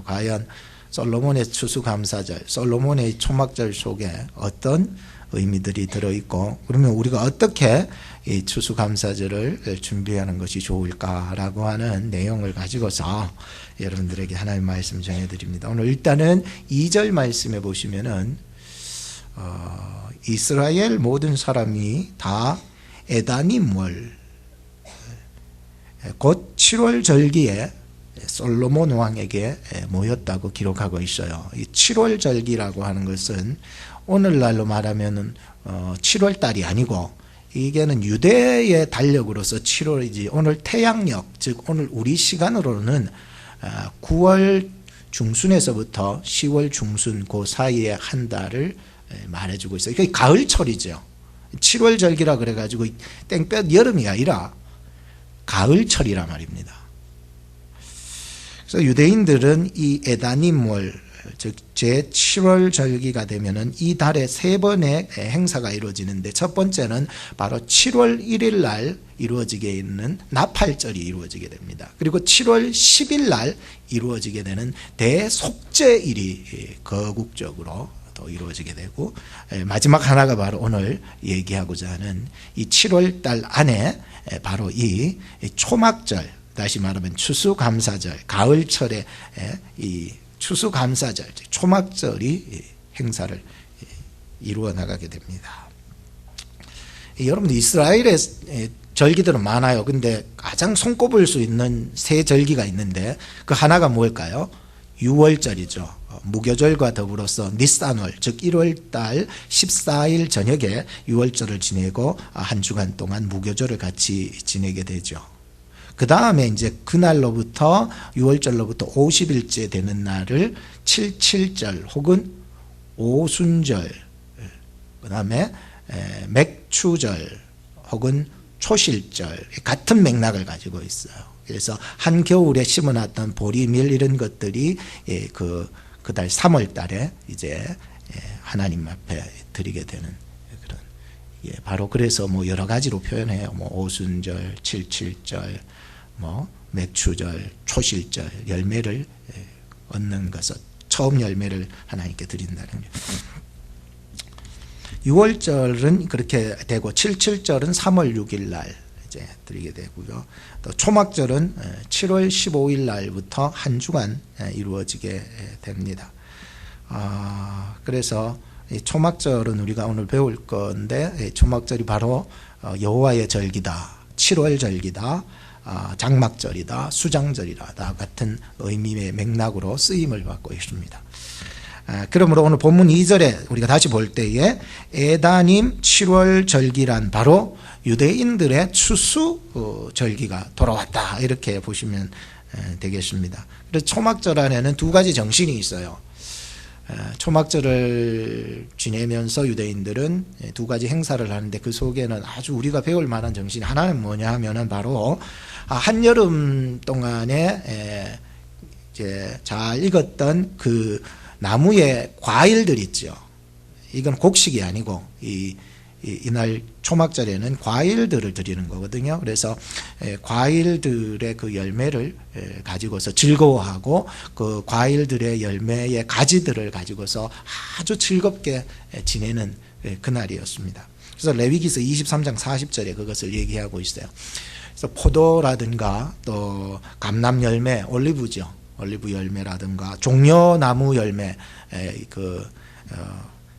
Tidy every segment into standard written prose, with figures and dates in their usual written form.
과연 솔로몬의 추수감사절, 솔로몬의 초막절 속에 어떤 의미들이 들어있고, 그러면 우리가 어떻게 이 추수감사절을 준비하는 것이 좋을까라고 하는 내용을 가지고서 여러분들에게 하나님의 말씀 전해드립니다. 오늘 일단은 2절 말씀에 보시면은 이스라엘 모든 사람이 다 에다님월, 곧 7월 절기에 솔로몬 왕에게 모였다고 기록하고 있어요. 이 7월 절기라고 하는 것은 오늘날로 말하면 7월 달이 아니고, 이게는 유대의 달력으로서 7월이지, 오늘 태양력, 즉 오늘 우리 시간으로는 9월 중순에서부터 10월 중순 그 사이에 한 달을 말해주고 있어요. 이게 가을철이죠. 7월 절기라 그래가지고 땡볕 여름이 아니라 가을철이라 말입니다. 그래서 유대인들은 이 에다님월, 즉 제7월 절기가 되면은 이 달에 3번의 행사가 이루어지는데, 첫 번째는 바로 7월 1일 날 이루어지게 있는 나팔절이 이루어지게 됩니다. 그리고 7월 10일 날 이루어지게 되는 대속죄일이 거국적으로 또 이루어지게 되고, 마지막 하나가 바로 오늘 얘기하고자 하는 이 7월 달 안에 바로 이 초막절, 다시 말하면 추수감사절, 가을철에 이 추수감사절, 초막절이 행사를 이루어 나가게 됩니다. 여러분들 이스라엘의 절기들은 많아요. 근데 가장 손꼽을 수 있는 세 절기가 있는데, 그 하나가 뭘까요? 유월절이죠. 무교절과 더불어서 니산월, 즉 1월달 14일 저녁에 유월절을 지내고 한 주간 동안 무교절을 같이 지내게 되죠. 그 다음에 이제 그날로부터 6월절로부터 50일째 되는 날을 77절 혹은 오순절, 그 다음에 맥추절 혹은 초실절, 같은 맥락을 가지고 있어요. 그래서 한겨울에 심어놨던 보리, 밀 이런 것들이 그달 3월 달에 이제 하나님 앞에 드리게 되는 그런, 바로 그래서 뭐 여러 가지로 표현해요. 뭐 오순절, 77절, 뭐 맥추절, 초실절, 열매를 얻는 것은 처음 열매를 하나님께 드린다는 거예요. 6월절은 그렇게 되고, 77절은 3월 6일 날 이제 드리게 되고요. 또 초막절은 7월 15일 날부터 한 주간 이루어지게 됩니다. 그래서 이 초막절은 우리가 오늘 배울 건데, 초막절이 바로 여호와의 절기다, 7월 절기다, 장막절이다, 수장절이다 같은 의미의 맥락으로 쓰임을 받고 있습니다. 그러므로 오늘 본문 2절에 우리가 다시 볼 때에 에다님 7월 절기란 바로 유대인들의 추수 절기가 돌아왔다, 이렇게 보시면 되겠습니다. 그래서 초막절 안에는 두 가지 정신이 있어요. 초막절을 지내면서 유대인들은 두 가지 행사를 하는데, 그 속에는 아주 우리가 배울 만한 정신이 하나는 뭐냐 하면은 바로 한여름 동안에 이제 잘 익었던 그 나무의 과일들 있죠. 이건 곡식이 아니고 이날 초막절에는 과일들을 드리는 거거든요. 그래서 과일들의 그 열매를 가지고서 즐거워하고, 그 과일들의 열매의 가지들을 가지고서 아주 즐겁게 지내는 그날이었습니다. 그래서 레위기서 23장 40절에 그것을 얘기하고 있어요. 그래서 포도라든가 또 감람 열매, 올리브죠. 올리브 열매라든가 종려나무 열매,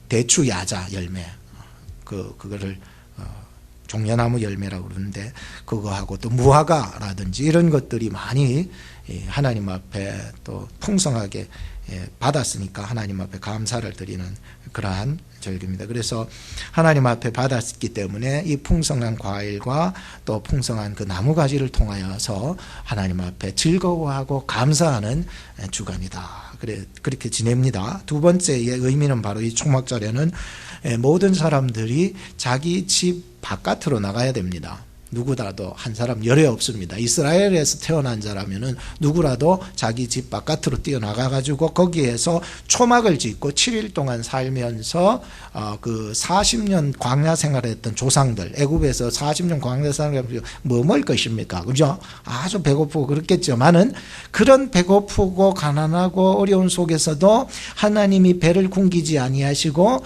대추 야자 열매, 그거를 종려나무 열매라고 그러는데, 그거하고 또 무화과라든지 이런 것들이 많이 하나님 앞에 또 풍성하게 받았으니까 하나님 앞에 감사를 드리는 그러한 절기입니다. 그래서 하나님 앞에 받았기 때문에 이 풍성한 과일과 또 풍성한 그 나무가지를 통하여서 하나님 앞에 즐거워하고 감사하는 주간이다, 그렇게 지냅니다. 두 번째의 의미는 바로 이 초막절에는 모든 사람들이 자기 집 바깥으로 나가야 됩니다. 누구라도 한 사람 열애 없습니다. 이스라엘에서 태어난 자라면은 누구라도 자기 집 바깥으로 뛰어나가 가지고 거기에서 초막을 짓고 7일 동안 살면서 그 40년 광야 생활했던 조상들, 애굽에서 40년 광야 생활하면서 뭐 먹을 것입니까? 그죠? 아주 배고프고 그렇겠지만은 그런 배고프고 가난하고 어려운 속에서도 하나님이 배를 굶기지 아니하시고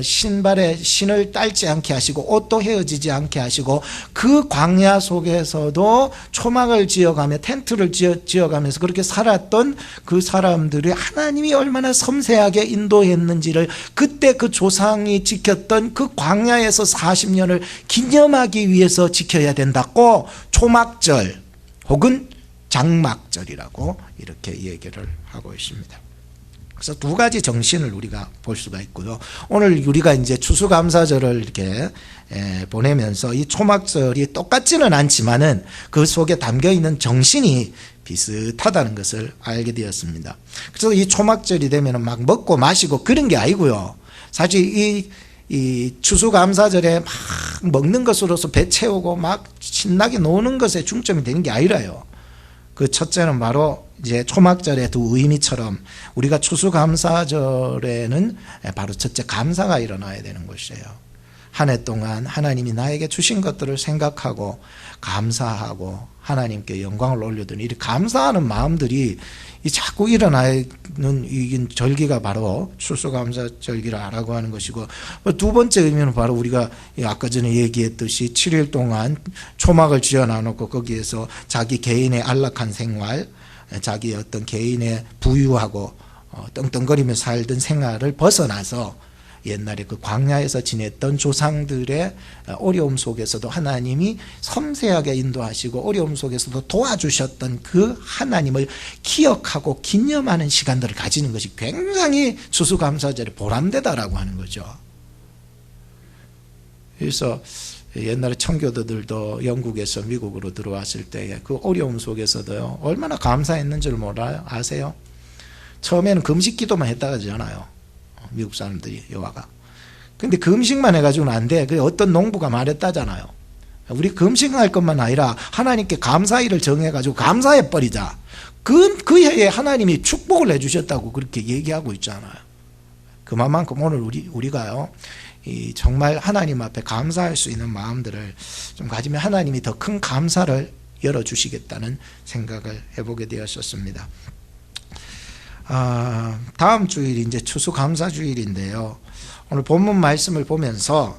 신발에 신을 딸지 않게 하시고 옷도 헤어지지 않게 하시고 그 광야 속에서도 초막을 지어가며 텐트를 지어가면서 그렇게 살았던 그 사람들이 하나님이 얼마나 섬세하게 인도했는지를 그때 그 조상이 지켰던 그 광야에서 40년을 기념하기 위해서 지켜야 된다고 초막절 혹은 장막절이라고 이렇게 얘기를 하고 있습니다. 그래서 두 가지 정신을 우리가 볼 수가 있고요. 오늘 우리가 이제 추수감사절을 이렇게 보내면서 이 초막절이 똑같지는 않지만은 그 속에 담겨 있는 정신이 비슷하다는 것을 알게 되었습니다. 그래서 이 초막절이 되면은 막 먹고 마시고 그런 게 아니고요. 사실 이 추수감사절에 막 먹는 것으로서 배 채우고 막 신나게 노는 것에 중점이 되는 게 아니라요. 그 첫째는 바로 이제 초막절의 두 의미처럼 우리가 추수감사절에는 바로 첫째 감사가 일어나야 되는 것이에요. 한 해 동안 하나님이 나에게 주신 것들을 생각하고 감사하고 하나님께 영광을 올려드리는 이 감사하는 마음들이 자꾸 일어나는 이 절기가 바로 추수감사절기라고 하는 것이고, 두 번째 의미는 바로 우리가 아까 전에 얘기했듯이 7일 동안 초막을 지어놔놓고 거기에서 자기 개인의 안락한 생활, 자기 어떤 개인의 부유하고 떵떵거리며 살던 생활을 벗어나서 옛날에 그 광야에서 지냈던 조상들의 어려움 속에서도 하나님이 섬세하게 인도하시고 어려움 속에서도 도와주셨던 그 하나님을 기억하고 기념하는 시간들을 가지는 것이 굉장히 추수감사절에 보람되다라고 하는 거죠. 그래서 옛날에 청교도들도 영국에서 미국으로 들어왔을 때에 그 어려움 속에서도요 얼마나 감사했는지를 몰라요? 아세요? 처음에는 금식 기도만 했다가 하잖아요. 미국 사람들이 여와가. 근데 금식만 해가지고는 안 돼. 어떤 농부가 말했다잖아요. 우리 금식할 것만 아니라 하나님께 감사일을 정해가지고 감사해 버리자. 그 해에 하나님이 축복을 해주셨다고 그렇게 얘기하고 있잖아요. 그만큼 오늘 우리가요 정말 하나님 앞에 감사할 수 있는 마음들을 좀 가지면 하나님이 더 큰 감사를 열어주시겠다는 생각을 해보게 되었었습니다. 다음 주일이 이제 추수감사주일인데요. 오늘 본문 말씀을 보면서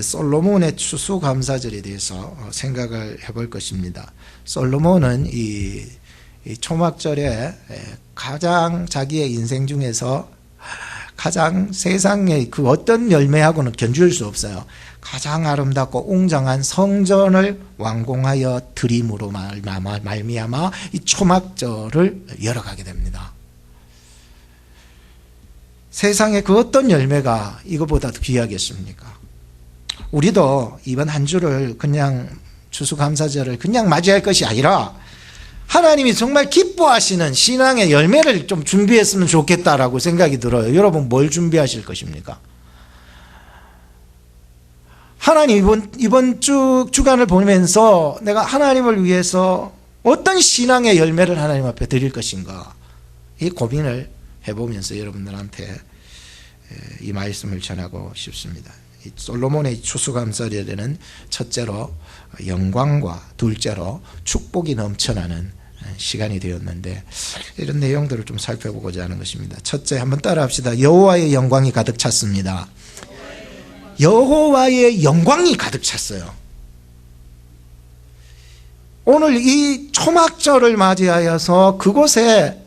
솔로몬의 추수감사절에 대해서 생각을 해볼 것입니다. 솔로몬은 이 초막절에 가장 자기의 인생 중에서 가장 세상의 그 어떤 열매하고는 견줄 수 없어요. 가장 아름답고 웅장한 성전을 완공하여 드림으로 말미암아 이 초막절을 열어가게 됩니다. 세상에 그 어떤 열매가 이거보다 더 귀하겠습니까? 우리도 이번 한 주를 그냥 추수감사절을 그냥 맞이할 것이 아니라 하나님이 정말 기뻐하시는 신앙의 열매를 좀 준비했으면 좋겠다라고 생각이 들어요. 여러분 뭘 준비하실 것입니까? 하나님 이번 주간을 보면서 내가 하나님을 위해서 어떤 신앙의 열매를 하나님 앞에 드릴 것인가, 이 고민을 해보면서 여러분들한테 이 말씀을 전하고 싶습니다. 솔로몬의 추수감사절에는 첫째로 영광과 둘째로 축복이 넘쳐나는 시간이 되었는데 이런 내용들을 좀 살펴보고자 하는 것입니다. 첫째, 한번 따라합시다. 여호와의 영광이 가득 찼습니다. 여호와의 영광이 가득 찼어요. 오늘 이 초막절을 맞이하여서 그곳에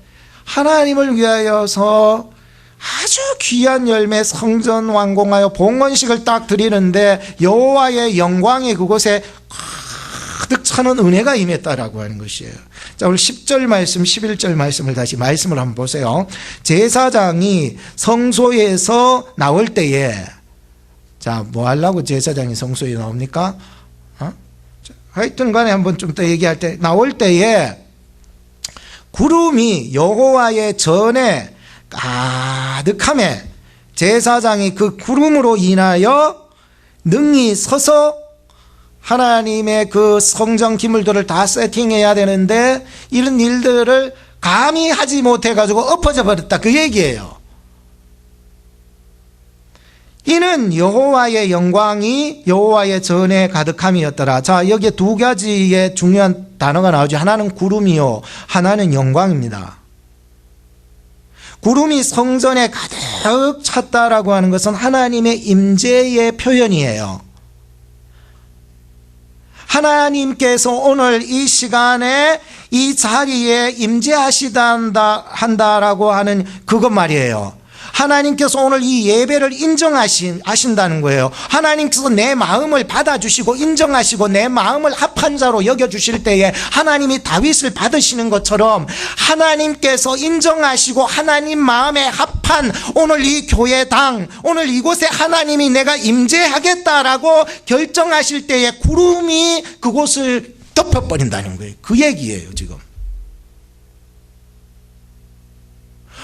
하나님을 위하여서 아주 귀한 열매 성전 완공하여 봉헌식을 딱 드리는데 여호와의 영광이 그곳에 가득 차는 은혜가 임했다라고 하는 것이에요. 자, 오늘 10절 말씀 11절 말씀을 다시 말씀을 한번 보세요. 제사장이 성소에서 나올 때에, 자, 뭐 하려고 제사장이 성소에 나옵니까? 하여튼 간에 한번 좀 더 얘기할 때, 나올 때에 구름이 여호와의 전에 가득하매 제사장이 그 구름으로 인하여 능히 서서 하나님의 그 성전 기물들을 다 세팅해야 되는데 이런 일들을 감히 하지 못해가지고 엎어져 버렸다, 그 얘기예요. 이는 여호와의 영광이 여호와의 전에 가득함이었더라. 자, 여기에 두 가지의 중요한 단어가 나오죠. 하나는 구름이요, 하나는 영광입니다. 구름이 성전에 가득 찼다라고 하는 것은 하나님의 임재의 표현이에요. 하나님께서 오늘 이 시간에 이 자리에 임재하시다라고 하는 그것 말이에요. 하나님께서 오늘 이 예배를 인정하신다는 거예요. 하나님께서 내 마음을 받아주시고 인정하시고 내 마음을 합한 자로 여겨주실 때에 하나님이 다윗을 받으시는 것처럼 하나님께서 인정하시고 하나님 마음에 합한 오늘 이 교회당, 오늘 이곳에 하나님이 내가 임재하겠다라고 결정하실 때에 구름이 그곳을 덮어버린다는 거예요. 그 얘기예요, 지금.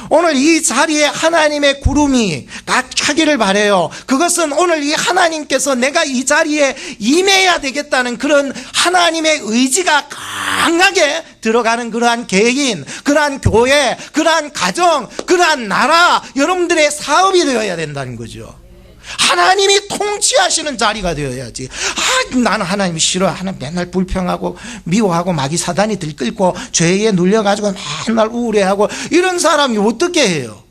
오늘 이 자리에 하나님의 구름이 갇히기를 바라요. 그것은 오늘 이 하나님께서 내가 이 자리에 임해야 되겠다는 그런 하나님의 의지가 강하게 들어가는 그러한 개인, 그러한 교회, 그러한 가정, 그러한 나라, 여러분들의 사업이 되어야 된다는 거죠. 하나님이 통치하시는 자리가 되어야지. 나는 하나님 싫어. 하나님 맨날 불평하고 미워하고 마귀 사단이 들끓고 죄에 눌려가지고 맨날 우울해하고 이런 사람이 어떻게 해요?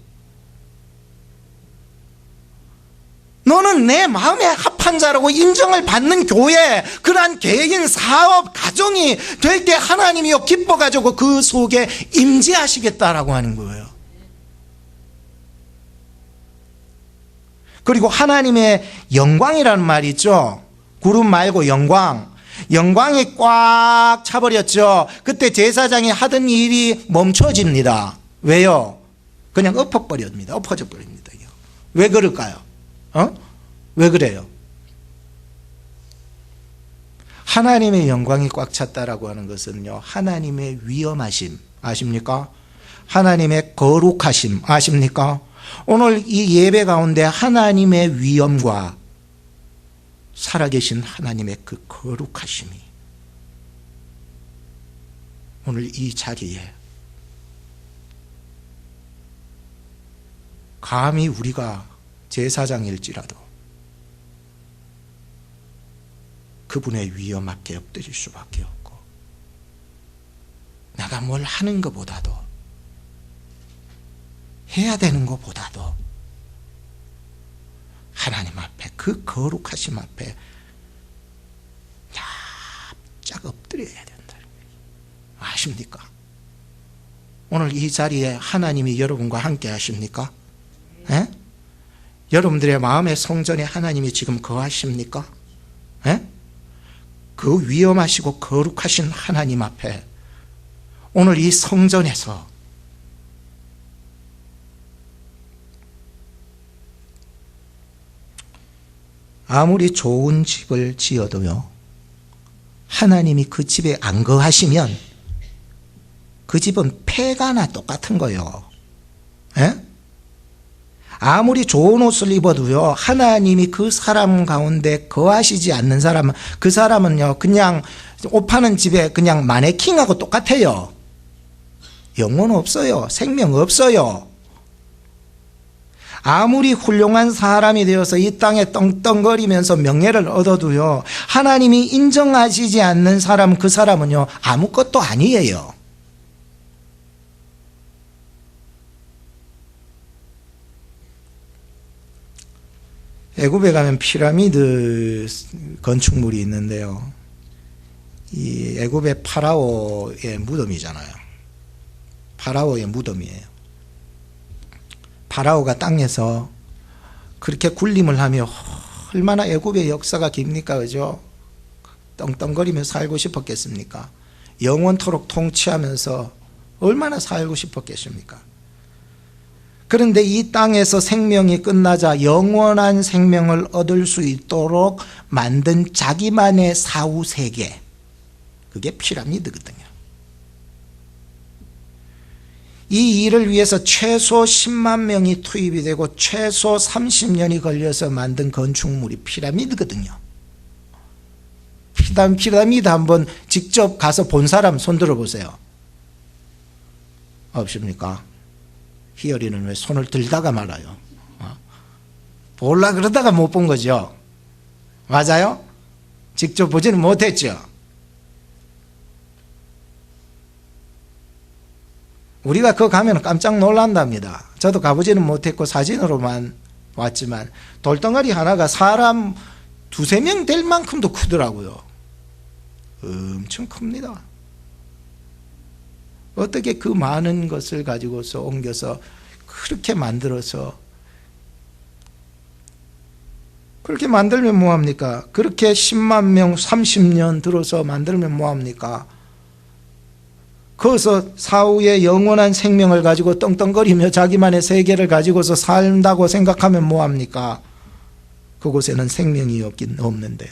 너는 내 마음에 합한 자라고 인정을 받는 교회, 그러한 개인, 사업, 가정이 될 때 하나님이요 기뻐가지고 그 속에 임재하시겠다라고 하는 거예요. 그리고 하나님의 영광이라는 말이 있죠. 구름 말고 영광. 영광이 꽉 차버렸죠. 그때 제사장이 하던 일이 멈춰집니다. 왜요? 그냥 엎어져 버립니다. 왜 그럴까요? 왜 그래요? 하나님의 영광이 꽉 찼다라고 하는 것은요, 하나님의 위엄하심 아십니까? 하나님의 거룩하심 아십니까? 오늘 이 예배 가운데 하나님의 위엄과 살아계신 하나님의 그 거룩하심이 오늘 이 자리에 감히 우리가 제사장일지라도 그분의 위엄 앞에 엎드릴 수밖에 없고, 내가 뭘 하는 것보다도 해야 되는 것보다도 하나님 앞에 그 거룩하심 앞에 납작 엎드려야 된다는 거예요. 아십니까? 오늘 이 자리에 하나님이 여러분과 함께 하십니까? 에? 여러분들의 마음의 성전에 하나님이 지금 거하십니까? 에? 그 위엄하시고 거룩하신 하나님 앞에 오늘 이 성전에서 아무리 좋은 집을 지어도요, 하나님이 그 집에 안 거하시면 그 집은 폐가나 똑같은 거예요. 에? 아무리 좋은 옷을 입어도요, 하나님이 그 사람 가운데 거하시지 않는 사람은, 그 사람은요 그냥 옷 파는 집에 그냥 마네킹하고 똑같아요. 영혼 없어요. 생명 없어요. 아무리 훌륭한 사람이 되어서 이 땅에 떵떵거리면서 명예를 얻어도요, 하나님이 인정하시지 않는 사람, 그 사람은요 아무것도 아니에요. 애굽에 가면 피라미드 건축물이 있는데요, 이 애굽의 파라오의 무덤이잖아요. 파라오의 무덤이에요. 파라오가 땅에서 그렇게 군림을 하며 얼마나 애굽의 역사가 깁니까, 그죠? 떵떵거리며 살고 싶었겠습니까? 영원토록 통치하면서 얼마나 살고 싶었겠습니까? 그런데 이 땅에서 생명이 끝나자 영원한 생명을 얻을 수 있도록 만든 자기만의 사후세계, 그게 피라미드거든요. 이 일을 위해서 최소 10만 명이 투입이 되고 최소 30년이 걸려서 만든 건축물이 피라미드거든요. 피라미드 한번 직접 가서 본 사람 손 들어보세요. 없습니까? 희열이는 왜 손을 들다가 말아요? 볼라 그러다가 못 본 거죠. 맞아요? 직접 보지는 못했죠. 우리가 그거 가면 깜짝 놀란답니다. 저도 가보지는 못했고 사진으로만 왔지만 돌덩어리 하나가 사람 두세 명 될 만큼도 크더라고요. 엄청 큽니다. 어떻게 그 많은 것을 가지고서 옮겨서 그렇게 만들어서, 그렇게 만들면 뭐합니까? 그렇게 10만 명 30년 들어서 만들면 뭐합니까? 거기서 사후에 영원한 생명을 가지고 떵떵거리며 자기만의 세계를 가지고서 산다고 생각하면 뭐합니까? 그곳에는 생명이 없는데,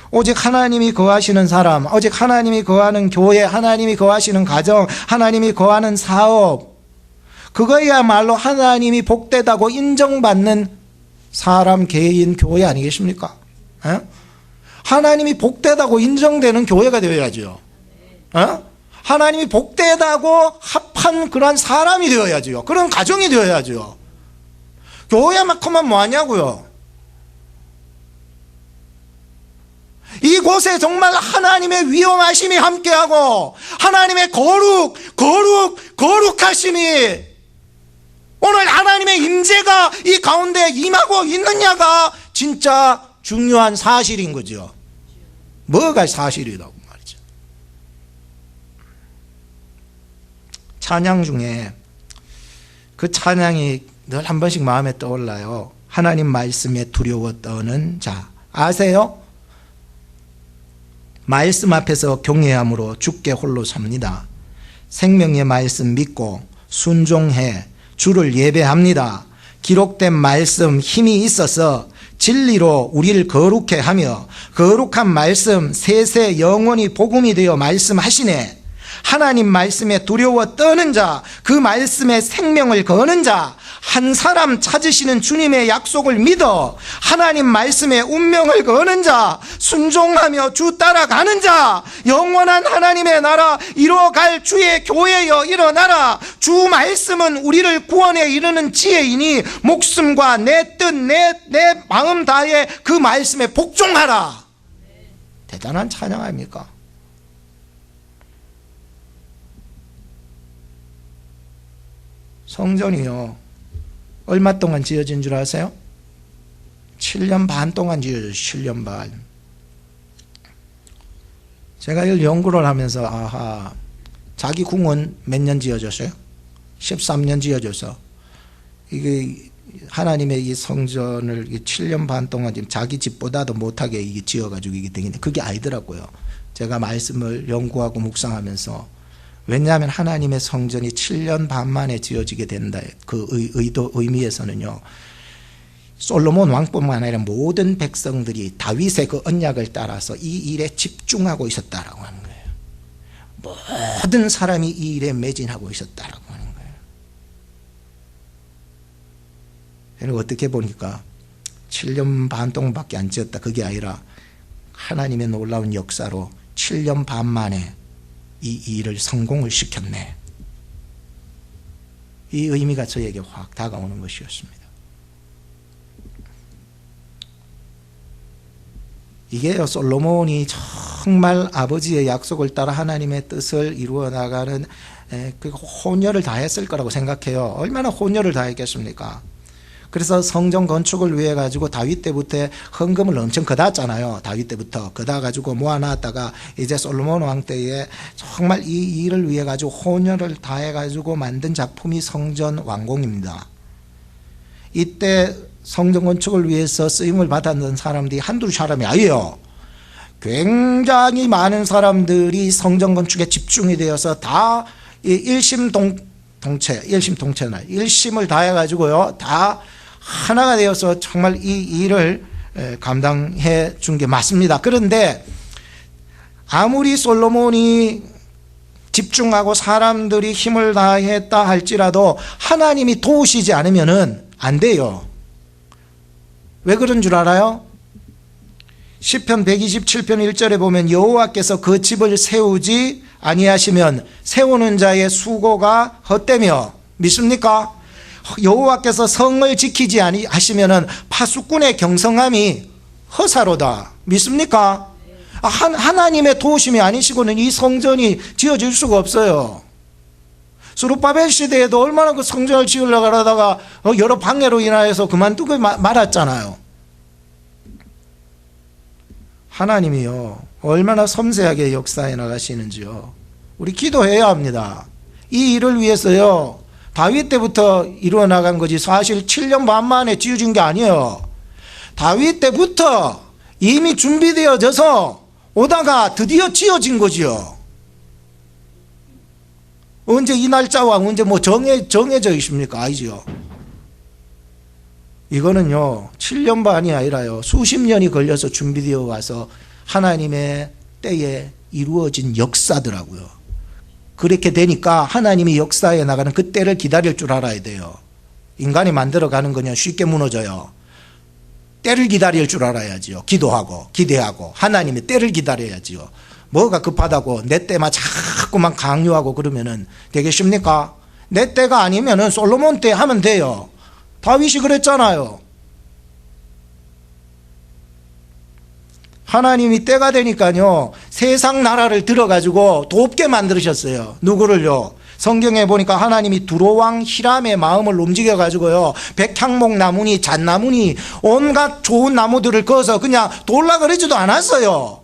오직 하나님이 거하시는 사람, 오직 하나님이 거하는 교회, 하나님이 거하시는 가정, 하나님이 거하는 사업, 그거야말로 하나님이 복되다고 인정받는 사람, 개인, 교회 아니겠습니까? 에? 하나님이 복되다고 인정되는 교회가 되어야죠. 하나님이 복되다고 합한 그런 사람이 되어야죠. 그런 가정이 되어야죠. 교회만큼만 뭐하냐고요. 이곳에 정말 하나님의 위엄하심이 함께하고 하나님의 거룩하심이, 오늘 하나님의 임재가 이 가운데 임하고 있느냐가 진짜 중요한 사실인 거죠. 뭐가 사실이라고 말이죠. 찬양 중에 그 찬양이 늘 한 번씩 마음에 떠올라요. 하나님 말씀에 두려워 떠는 자. 아세요? 말씀 앞에서 경외함으로 주께 홀로 섭니다. 생명의 말씀 믿고 순종해 주를 예배합니다. 기록된 말씀 힘이 있어서 진리로 우리를 거룩해 하며 거룩한 말씀 세세 영원히 복음이 되어 말씀하시네. 하나님 말씀에 두려워 떠는 자, 그 말씀에 생명을 거는 자, 한 사람 찾으시는 주님의 약속을 믿어 하나님 말씀에 운명을 거는 자, 순종하며 주 따라가는 자, 영원한 하나님의 나라 이뤄갈 주의 교회여 일어나라. 주 말씀은 우리를 구원에 이르는 지혜이니 목숨과 내 뜻, 내 마음 다해 그 말씀에 복종하라. 대단한 찬양 아닙니까? 성전이요, 얼마 동안 지어진 줄 아세요? 7년 반 동안 지어졌어요. 7년 반. 제가 이걸 연구를 하면서 아하, 자기 궁은 몇 년 지어졌어요? 13년 지어져서 이게 하나님의 이 성전을 7년 반 동안 자기 집보다도 못하게 이게 지어가지고 이게 되겠네. 그게 아니더라고요. 제가 말씀을 연구하고 묵상하면서, 왜냐하면 하나님의 성전이 7년 반 만에 지어지게 된다. 그 의미에서는요, 솔로몬 왕뿐만 아니라 모든 백성들이 다윗의 그 언약을 따라서 이 일에 집중하고 있었다라고 하는 거예요. 모든 사람이 이 일에 매진하고 있었다라고 하는 거예요. 그리고 어떻게 보니까 7년 반 동안밖에 안 지었다, 그게 아니라 하나님의 놀라운 역사로 7년 반 만에 이 일을 성공을 시켰네. 이 의미가 저에게 확 다가오는 것이었습니다. 이게요, 솔로몬이 정말 아버지의 약속을 따라 하나님의 뜻을 이루어 나가는 그 혼혈을 다했을 거라고 생각해요. 얼마나 혼혈을 다했겠습니까? 그래서 성전 건축을 위해 가지고 다윗 때부터 헌금을 엄청 걷었잖아요. 다윗 때부터 걷어 가지고 모아놨다가 이제 솔로몬 왕 때에 정말 이 일을 위해 가지고 혼혈을 다해 가지고 만든 작품이 성전 완공입니다. 이때 성전 건축을 위해서 쓰임을 받았던 사람들이 한두 사람이 아니에요. 굉장히 많은 사람들이 성전 건축에 집중이 되어서 다 일심을 다해 가지고요, 다 하나가 되어서 정말 이 일을 감당해 준 게 맞습니다. 그런데 아무리 솔로몬이 집중하고 사람들이 힘을 다했다 할지라도 하나님이 도우시지 않으면 안 돼요. 왜 그런 줄 알아요? 시편 127편 1절에 보면 여호와께서 그 집을 세우지 아니하시면 세우는 자의 수고가 헛되며, 믿습니까? 여호와께서 성을 지키지 아니하시면 파수꾼의 경성함이 허사로다. 믿습니까? 하나님의 도우심이 아니시고는 이 성전이 지어질 수가 없어요. 스룹바벨 시대에도 얼마나 그 성전을 지으려고 하다가 여러 방해로 인하여서 그만두고 말았잖아요. 하나님이요, 얼마나 섬세하게 역사해 나가시는지요. 우리 기도해야 합니다. 이 일을 위해서요, 다윗 때부터 이루어 나간 거지 사실 7년 반 만에 지어진 게 아니에요. 다윗 때부터 이미 준비되어져서 오다가 드디어 지어진 거지요. 언제 이 날짜와 언제 뭐 정해져 있습니까? 아니죠. 이거는요, 7년 반이 아니라요, 수십 년이 걸려서 준비되어 와서 하나님의 때에 이루어진 역사더라고요. 그렇게 되니까 하나님이 역사에 나가는 그 때를 기다릴 줄 알아야 돼요. 인간이 만들어가는 거냐 쉽게 무너져요. 때를 기다릴 줄 알아야지요. 기도하고 기대하고 하나님의 때를 기다려야지요. 뭐가 급하다고 내 때만 자꾸만 강요하고 그러면은 되겠습니까? 내 때가 아니면은 솔로몬 때 하면 돼요. 다윗이 그랬잖아요. 하나님이 때가 되니까요, 세상 나라를 들어가지고 돕게 만드셨어요. 누구를요? 성경에 보니까 하나님이 두로왕 히람의 마음을 움직여가지고요, 백향목 나무니 잣나무니 온갖 좋은 나무들을 그어서 그냥 돌라 그러지도 않았어요.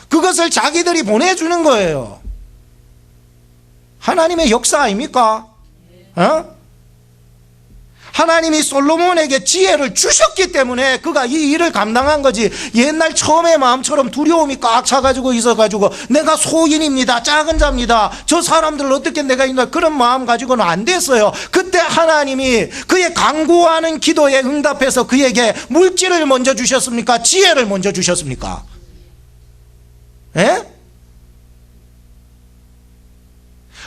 그것을 자기들이 보내주는 거예요. 하나님의 역사 아닙니까? 하나님이 솔로몬에게 지혜를 주셨기 때문에 그가 이 일을 감당한 거지, 옛날 처음의 마음처럼 두려움이 꽉 차가지고 있어가지고 내가 소인입니다, 작은 자입니다, 저 사람들을 어떻게 내가 있나, 그런 마음 가지고는 안 됐어요. 그때 하나님이 그의 간구하는 기도에 응답해서 그에게 물질을 먼저 주셨습니까? 지혜를 먼저 주셨습니까? 예?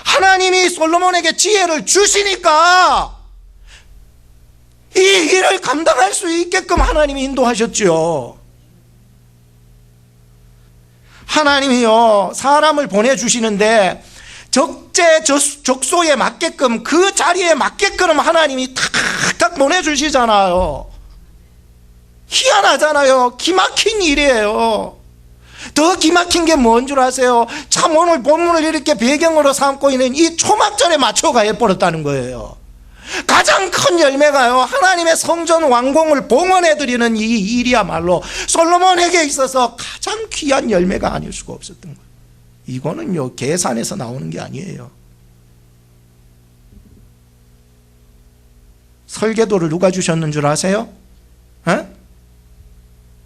하나님이 솔로몬에게 지혜를 주시니까 이 일을 감당할 수 있게끔 하나님이 인도하셨죠. 하나님이요, 사람을 보내주시는데 적소에 맞게끔, 그 자리에 맞게끔 하나님이 탁탁 보내주시잖아요. 희한하잖아요. 기막힌 일이에요. 더 기막힌 게 뭔 줄 아세요? 참 오늘 본문을 이렇게 배경으로 삼고 있는 이 초막절에 맞춰가 해버렸다는 거예요. 가장 큰 열매가요, 하나님의 성전 완공을 봉헌해드리는 이 일이야말로 솔로몬에게 있어서 가장 귀한 열매가 아닐 수가 없었던 거예요. 이거는요, 계산에서 나오는 게 아니에요. 설계도를 누가 주셨는 줄 아세요?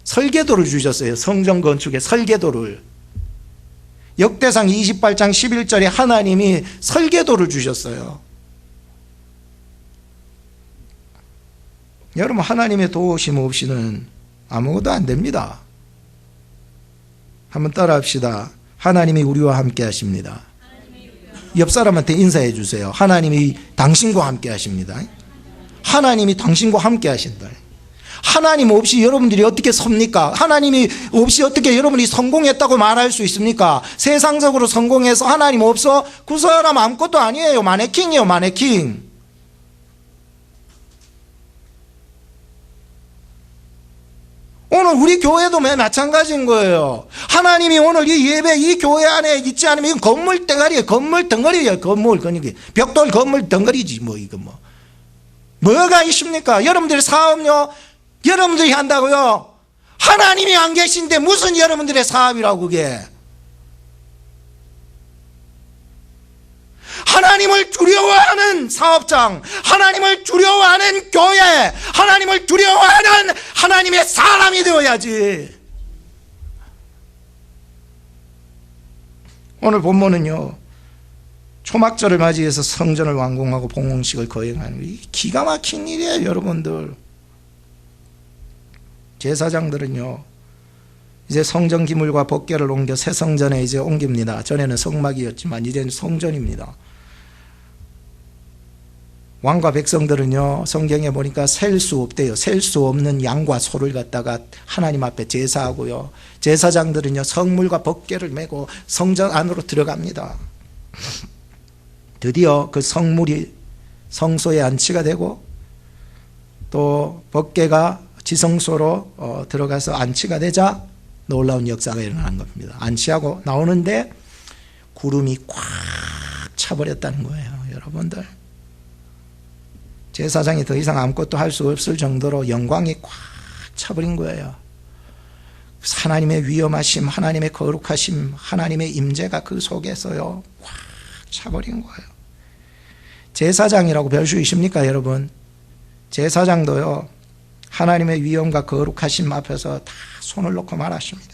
설계도를 주셨어요. 성전 건축의 설계도를. 역대상 28장 11절에 하나님이 설계도를 주셨어요. 여러분, 하나님의 도우심 없이는 아무것도 안 됩니다. 한번 따라 합시다. 하나님이 우리와 함께 하십니다. 옆 사람한테 인사해 주세요. 하나님이 당신과 함께 하십니다. 하나님이 당신과 함께 하신다. 하나님 없이 여러분들이 어떻게 섭니까? 하나님이 없이 어떻게 여러분이 성공했다고 말할 수 있습니까? 세상적으로 성공해서 하나님 없어? 그 사람 아무것도 아니에요. 마네킹이에요, 마네킹. 오늘 우리 교회도 마찬가지인 거예요. 하나님이 오늘 이 예배, 이 교회 안에 있지 않으면 이건 건물 덩어리예요. 건물 덩어리예요. 건물, 그러니까 벽돌 건물 덩어리지 뭐, 이거 뭐. 뭐가 있습니까? 여러분들의 사업요, 여러분들이 한다고요. 하나님이 안 계신데 무슨 여러분들의 사업이라고 그게. 하나님을 두려워하는 사업장, 하나님을 두려워하는 교회, 하나님을 두려워하는 하나님의 사람이 되어야지. 오늘 본문은요, 초막절을 맞이해서 성전을 완공하고 봉헌식을 거행하는, 기가 막힌 일이에요, 여러분들. 제사장들은요, 이제 성전 기물과 법궤를 옮겨 새 성전에 이제 옮깁니다. 전에는 성막이었지만 이제는 성전입니다. 왕과 백성들은요, 성경에 보니까 셀 수 없대요. 셀 수 없는 양과 소를 갖다가 하나님 앞에 제사하고요, 제사장들은요 성물과 법궤를 메고 성전 안으로 들어갑니다. 드디어 그 성물이 성소에 안치가 되고 또 법궤가 지성소로 들어가서 안치가 되자 놀라운 역사가 일어난 겁니다. 안치하고 나오는데 구름이 꽉 차버렸다는 거예요. 여러분들, 제사장이 더 이상 아무것도 할 수 없을 정도로 영광이 꽉 차버린 거예요. 하나님의 위엄하심, 하나님의 거룩하심, 하나님의 임재가 그 속에서요 꽉 차버린 거예요. 제사장이라고 별 수 있습니까, 여러분? 제사장도요 하나님의 위엄과 거룩하심 앞에서 다 손을 놓고 말하십니다.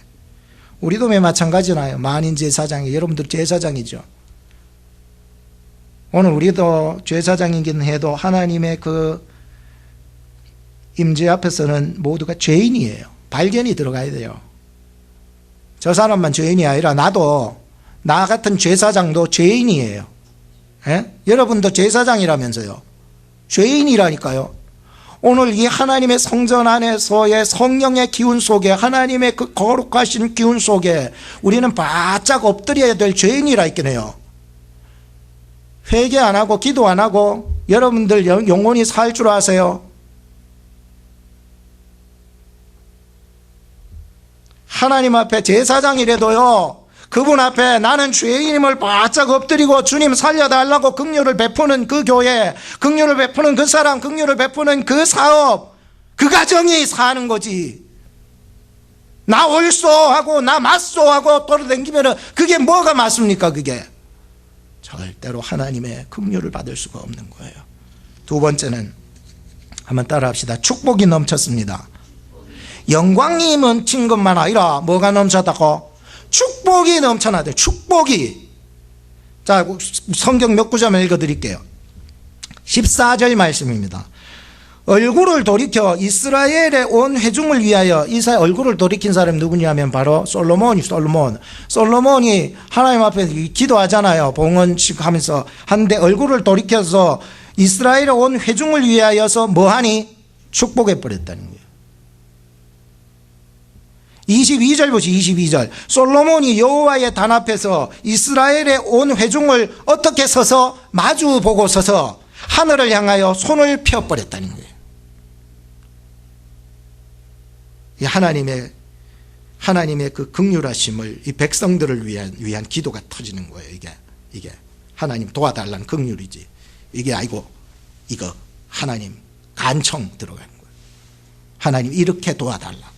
우리도 마찬가지나요. 만인 제사장이, 여러분들 제사장이죠. 오늘 우리도 제사장이긴 해도 하나님의 그 임재 앞에서는 모두가 죄인이에요. 발견이 들어가야 돼요. 저 사람만 죄인이 아니라 나도, 나 같은 제사장도 죄인이에요. 예? 여러분도 제사장이라면서요. 죄인이라니까요. 오늘 이 하나님의 성전 안에서의 성령의 기운 속에, 하나님의 그 거룩하신 기운 속에 우리는 바짝 엎드려야 될 죄인이라 있겠네요. 회개 안 하고 기도 안 하고 여러분들 영원히 살 줄 아세요? 하나님 앞에 제사장이라도요, 그분 앞에 나는 죄인임을 바짝 엎드리고 주님 살려달라고 긍휼을 베푸는 그 교회, 긍휼을 베푸는 그 사람, 긍휼을 베푸는 그 사업, 그 가정이 사는 거지. 나 옳소하고 나 맞소하고 돌아다니면 그게 뭐가 맞습니까? 그게 절대로 하나님의 긍휼을 받을 수가 없는 거예요. 두 번째는 한번 따라합시다. 축복이 넘쳤습니다. 영광이 넘친 것만 아니라 뭐가 넘쳤다고? 축복이 넘쳐나대. 축복이. 자, 성경 몇 구절 읽어드릴게요. 14절 말씀입니다. 얼굴을 돌이켜 이스라엘의 온 회중을 위하여. 이스라엘 얼굴을 돌이킨 사람이 누구냐면 바로 솔로몬이 하나님 앞에 기도하잖아요. 봉헌식 하면서 한데 얼굴을 돌이켜서 이스라엘의 온 회중을 위하여서 뭐하니? 축복해 버렸다는 거예요. 22절 보시. 22절. 솔로몬이 여호와의 단 앞에서 이스라엘의 온 회중을 어떻게 서서 마주 보고 서서 하늘을 향하여 손을 펴버렸다는 거예요. 이 하나님의 그 긍휼하심을 이 백성들을 위한 기도가 터지는 거예요. 이게 하나님 도와달라는 긍휼이지. 이게 아니고 이거 하나님 간청 들어가는 거예요. 하나님 이렇게 도와달라고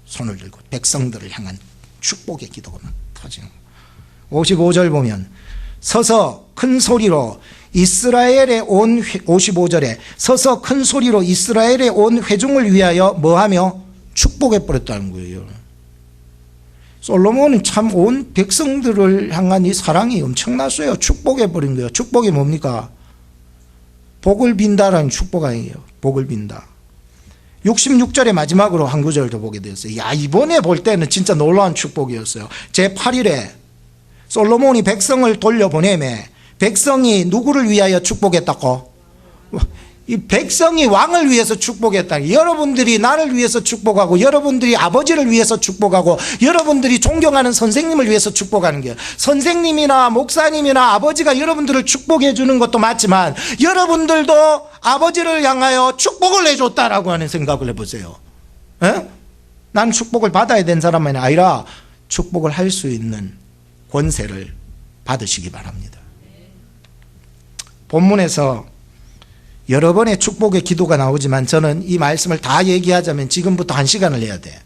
손을 들고 백성들을 향한 축복의 기도가 막 터지는 거예요. 55절 보면 서서 큰 소리로 이스라엘의 온 55절에 서서 큰 소리로 이스라엘의 온 회중을 위하여 뭐하며 축복해 버렸다는 거예요. 솔로몬은 참 온 백성들을 향한 이 사랑이 엄청났어요. 축복해 버린 거예요. 축복이 뭡니까? 복을 빈다라는 축복 아니에요. 복을 빈다. 66절의 마지막으로 한 구절 더 보게 되었어요. 야, 이번에 볼 때는 진짜 놀라운 축복이었어요. 제8일에 솔로몬이 백성을 돌려보내매 백성이 누구를 위하여 축복했다고? 이 백성이 왕을 위해서 축복했다. 여러분들이 나를 위해서 축복하고 여러분들이 아버지를 위해서 축복하고 여러분들이 존경하는 선생님을 위해서 축복하는 거예요. 선생님이나 목사님이나 아버지가 여러분들을 축복해 주는 것도 맞지만 여러분들도 아버지를 향하여 축복을 해줬다라고 하는 생각을 해보세요. 에? 난 축복을 받아야 되는 사람만이 아니라 축복을 할 수 있는 권세를 받으시기 바랍니다. 본문에서 여러 번의 축복의 기도가 나오지만 저는 이 말씀을 다 얘기하자면 지금부터 1시간을 해야 돼.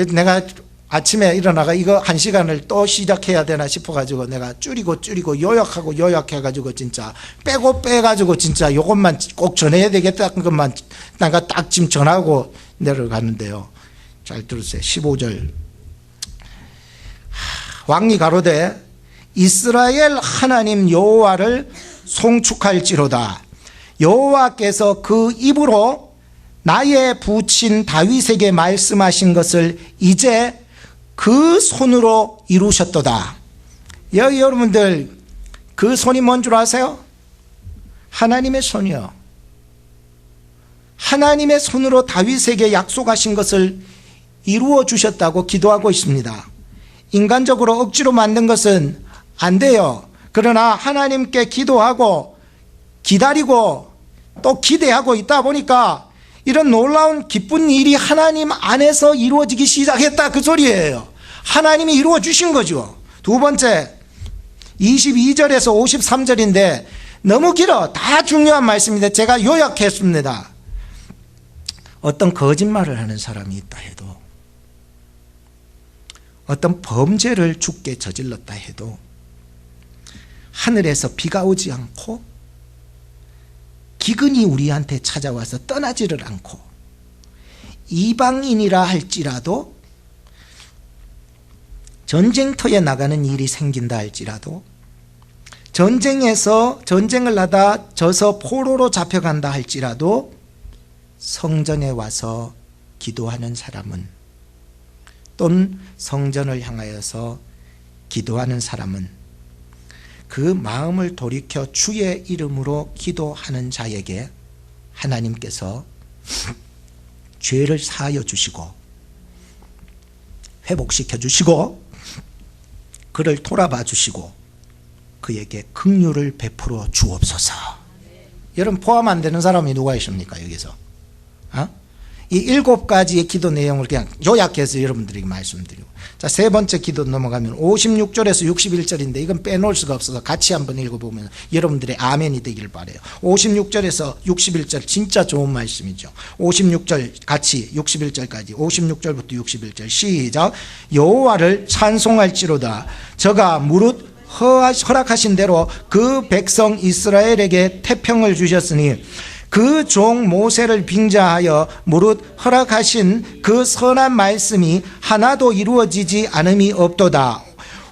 내가 아침에 일어나가 이거 1시간을 또 시작해야 되나 싶어가지고 내가 줄이고 요약해가지고 진짜 빼가지고 진짜 요것만 꼭 전해야 되겠다는 것만 내가 딱 지금 전하고 내려가는데요. 잘 들으세요. 15절. 왕이 가로되 이스라엘 하나님 여호와를 송축할지로다. 여호와께서 그 입으로 나의 부친 다윗에게 말씀하신 것을 이제 그 손으로 이루셨도다. 여러분들 그 손이 뭔 줄 아세요? 하나님의 손이요, 하나님의 손으로 다윗에게 약속하신 것을 이루어 주셨다고 기도하고 있습니다. 인간적으로 억지로 만든 것은 안 돼요. 그러나 하나님께 기도하고 기다리고 또 기대하고 있다 보니까 이런 놀라운 기쁜 일이 하나님 안에서 이루어지기 시작했다, 그 소리예요. 하나님이 이루어 주신 거죠. 두 번째, 22절에서 53절인데 너무 길어. 다 중요한 말씀인데 제가 요약했습니다. 어떤 거짓말을 하는 사람이 있다 해도, 어떤 범죄를 죽게 저질렀다 해도 하늘에서 비가 오지 않고 기근이 우리한테 찾아와서 떠나지를 않고, 이방인이라 할지라도 전쟁터에 나가는 일이 생긴다 할지라도, 전쟁을 하다 져서 포로로 잡혀간다 할지라도 성전에 와서 기도하는 사람은, 또는 성전을 향하여서 기도하는 사람은 그 마음을 돌이켜 주의 이름으로 기도하는 자에게 하나님께서 죄를 사하여 주시고 회복시켜 주시고 그를 돌아봐 주시고 그에게 긍휼을 베풀어 주옵소서. 여러분, 포함 안 되는 사람이 누가 있습니까 여기서? 이 7가지의 기도 내용을 그냥 요약해서 여러분들에게 말씀드리고, 자, 세 번째 기도 넘어가면 56절에서 61절인데 이건 빼놓을 수가 없어서 같이 한번 읽어보면 여러분들의 아멘이 되기를 바라요. 56절에서 61절 진짜 좋은 말씀이죠. 56절 같이 61절까지, 56절부터 61절 시작. 여호와를 찬송할지로다. 저가 무릇 허락하신 대로 그 백성 이스라엘에게 태평을 주셨으니 그 종 모세를 빙자하여 무릇 허락하신 그 선한 말씀이 하나도 이루어지지 않음이 없도다.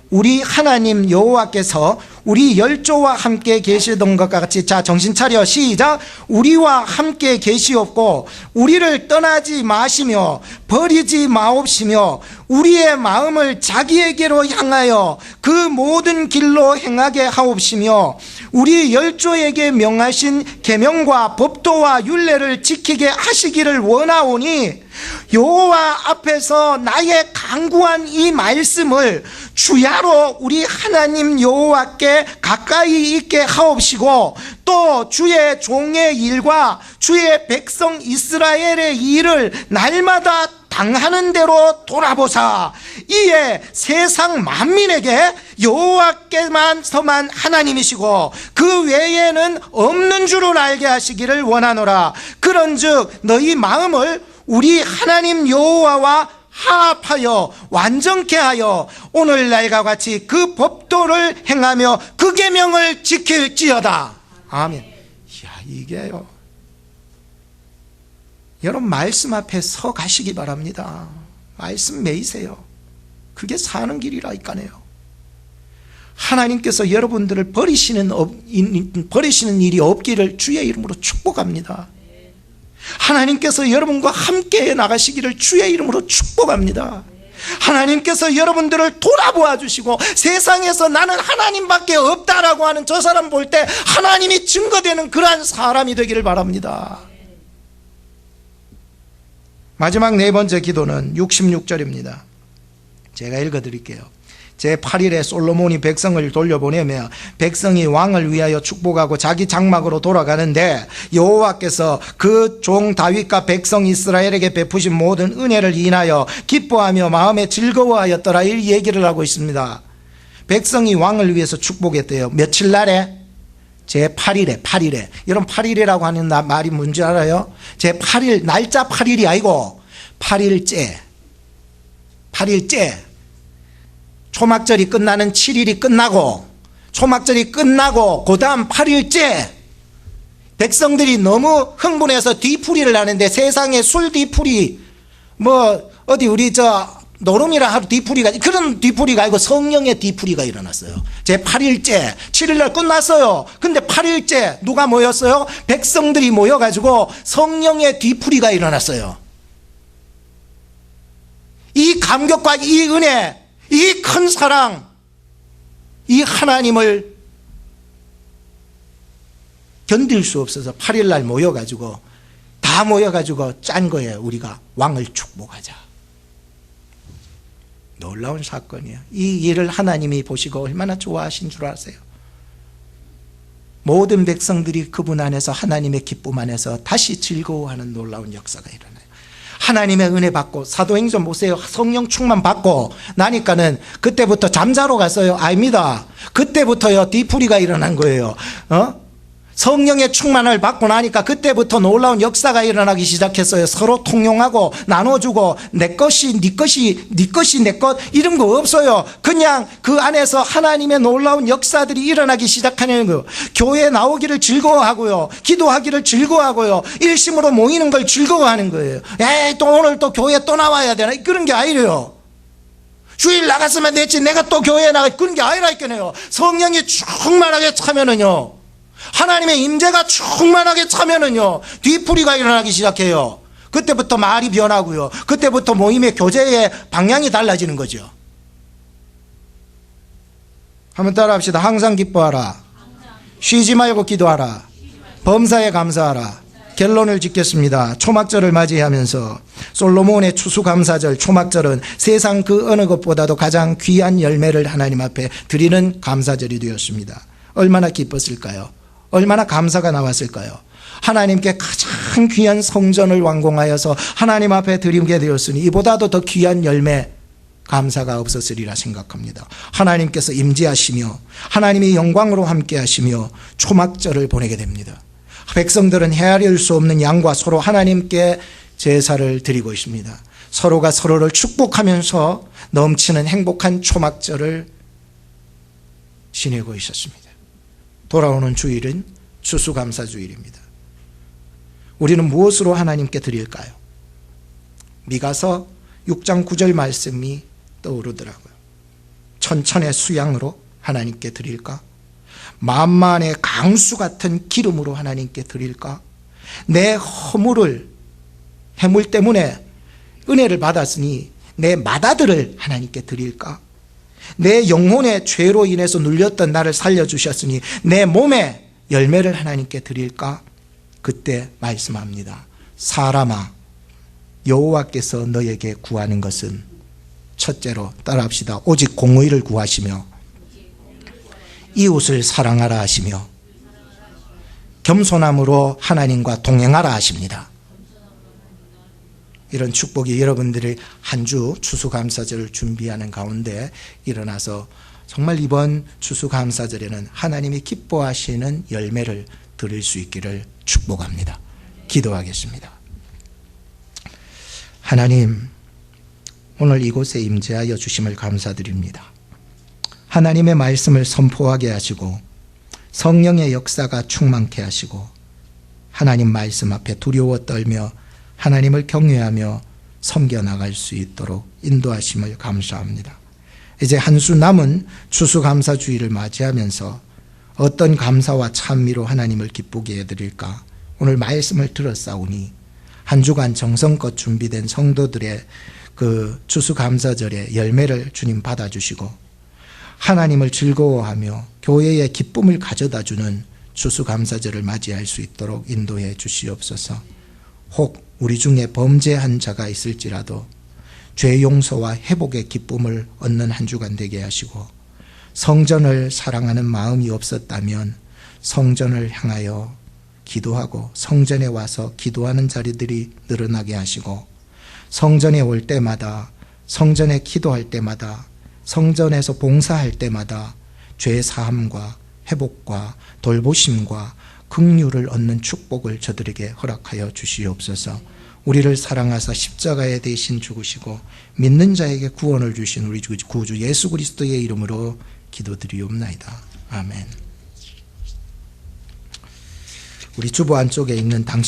우리 하나님 여호와께서 우리 열조와 함께 계시던 것 같이, 자, 정신 차려 시작. 우리와 함께 계시옵고 우리를 떠나지 마시며 버리지 마옵시며 우리의 마음을 자기에게로 향하여 그 모든 길로 행하게 하옵시며 우리 열조에게 명하신 계명과 법도와 율례를 지키게 하시기를 원하오니 여호와 앞에서 나의 간구한 이 말씀을 주야로 우리 하나님 여호와께 가까이 있게 하옵시고 또 주의 종의 일과 주의 백성 이스라엘의 일을 날마다 당하는 대로 돌아보사 이에 세상 만민에게 여호와께만서만 하나님이시고 그 외에는 없는 줄을 알게 하시기를 원하노라. 그런즉 너희 마음을 우리 하나님 여호와와 화합하여 완전케 하여 오늘날과 같이 그 법도를 행하며 그 계명을 지킬지어다. 아멘. 이야, 이게요, 여러분 말씀 앞에 서 가시기 바랍니다. 말씀 매이세요. 그게 사는 길이라니까요. 하나님께서 여러분들을 버리시는 일이 없기를 주의 이름으로 축복합니다. 하나님께서 여러분과 함께 나가시기를 주의 이름으로 축복합니다. 하나님께서 여러분들을 돌아보아 주시고 세상에서 나는 하나님밖에 없다라고 하는 저 사람 볼 때 하나님이 증거되는 그러한 사람이 되기를 바랍니다. 마지막 네 번째 기도는 66절입니다. 제가 읽어드릴게요. 제8일에 솔로몬이 백성을 돌려보내며 백성이 왕을 위하여 축복하고 자기 장막으로 돌아가는데 여호와께서 그 종 다윗과 백성 이스라엘에게 베푸신 모든 은혜를 인하여 기뻐하며 마음에 즐거워하였더라, 이 얘기를 하고 있습니다. 백성이 왕을 위해서 축복했대요. 며칠 날에? 제8일에, 8일에. 여러분 8일이라고 하는 말이 뭔지 알아요? 제8일, 날짜 8일이 아니고 8일째. 8일째. 초막절이 끝나는 7일이 끝나고, 초막절이 끝나고 그 다음 8일째 백성들이 너무 흥분해서 뒤풀이를 하는데, 세상에 술 뒤풀이 뭐 어디 우리 노름이라 하루 뒤풀이가, 그런 뒤풀이가 아니고 성령의 뒤풀이가 일어났어요. 제 8일째 7일날 끝났어요. 근데 8일째 누가 모였어요? 백성들이 모여가지고 성령의 뒤풀이가 일어났어요. 이 감격과 이 은혜, 이 큰 사랑, 이 하나님을 견딜 수 없어서 8일 날 모여가지고 다 모여가지고 짠 거예요. 우리가 왕을 축복하자. 놀라운 사건이에요. 이 일을 하나님이 보시고 얼마나 좋아하신 줄 아세요? 모든 백성들이 그분 안에서 하나님의 기쁨 안에서 다시 즐거워하는 놀라운 역사가 일어나요. 하나님의 은혜 받고, 사도행전 보세요. 성령 충만 받고 나니까는 그때부터 잠자러 갔어요? 아닙니다. 그때부터요 뒤풀이가 일어난 거예요. 성령의 충만을 받고 나니까 그때부터 놀라운 역사가 일어나기 시작했어요. 서로 통용하고 나눠주고 내 것이 네 것이 네 것이 내 것 이런 거 없어요. 그냥 그 안에서 하나님의 놀라운 역사들이 일어나기 시작하는 거예요. 교회에 나오기를 즐거워하고요. 기도하기를 즐거워하고요. 일심으로 모이는 걸 즐거워하는 거예요. 에이 또 오늘 또 교회 또 나와야 되나 그런 게 아니래요. 주일 나갔으면 됐지 내가 또 교회에 나가 그런 게 아니라니까요. 성령이 충만하게 차면은요 하나님의 임재가 충만하게 차면은요 뒤풀이가 일어나기 시작해요. 그때부터 말이 변하고요. 그때부터 모임의 교제의 방향이 달라지는 거죠. 한번 따라합시다. 항상 기뻐하라. 쉬지 말고 기도하라. 범사에 감사하라. 결론을 짓겠습니다. 초막절을 맞이하면서 솔로몬의 추수감사절 초막절은 세상 그 어느 것보다도 가장 귀한 열매를 하나님 앞에 드리는 감사절이 되었습니다. 얼마나 기뻤을까요? 얼마나 감사가 나왔을까요? 하나님께 가장 귀한 성전을 완공하여서 하나님 앞에 드리게 되었으니 이보다도 더 귀한 열매 감사가 없었으리라 생각합니다. 하나님께서 임재하시며 하나님이 영광으로 함께 하시며 초막절을 보내게 됩니다. 백성들은 헤아릴 수 없는 양과 서로 하나님께 제사를 드리고 있습니다. 서로가 서로를 축복하면서 넘치는 행복한 초막절을 지내고 있었습니다. 돌아오는 주일은 추수감사주일입니다. 우리는 무엇으로 하나님께 드릴까요? 미가서 6장 9절 말씀이 떠오르더라고요. 천천의 수양으로 하나님께 드릴까? 만만의 강수 같은 기름으로 하나님께 드릴까? 내 허물을 해물 때문에 은혜를 받았으니 내 맏아들을 하나님께 드릴까? 내 영혼의 죄로 인해서 눌렸던 나를 살려주셨으니 내 몸의 열매를 하나님께 드릴까? 그때 말씀합니다. 사람아 여호와께서 너에게 구하는 것은 첫째로 따라합시다. 오직 공의를 구하시며 이웃을 사랑하라 하시며 겸손함으로 하나님과 동행하라 하십니다. 이런 축복이 여러분들이 한 주 추수감사절을 준비하는 가운데 일어나서 정말 이번 추수감사절에는 하나님이 기뻐하시는 열매를 드릴 수 있기를 축복합니다. 기도하겠습니다. 하나님, 오늘 이곳에 임재하여 주심을 감사드립니다. 하나님의 말씀을 선포하게 하시고 성령의 역사가 충만케 하시고 하나님 말씀 앞에 두려워 떨며 하나님을 경외하며 섬겨나갈 수 있도록 인도하심을 감사합니다. 이제 한 수 남은 추수감사주일을 맞이하면서 어떤 감사와 찬미로 하나님을 기쁘게 해드릴까? 오늘 말씀을 들었사오니 한 주간 정성껏 준비된 성도들의 그 추수감사절의 열매를 주님 받아주시고 하나님을 즐거워하며 교회의 기쁨을 가져다주는 추수감사절을 맞이할 수 있도록 인도해 주시옵소서. 혹 우리 중에 범죄한 자가 있을지라도 죄 용서와 회복의 기쁨을 얻는 한 주간 되게 하시고 성전을 사랑하는 마음이 없었다면 성전을 향하여 기도하고 성전에 와서 기도하는 자리들이 늘어나게 하시고 성전에 올 때마다 성전에 기도할 때마다 성전에서 봉사할 때마다 죄 사함과 회복과 돌보심과 긍휼을 얻는 축복을 저들에게 허락하여 주시옵소서. 우리를 사랑하사 십자가에 대신 죽으시고 믿는 자에게 구원을 주신 우리 구주 예수 그리스도의 이름으로 기도드리옵나이다. 아멘. 우리 주보 안쪽에 있는 당신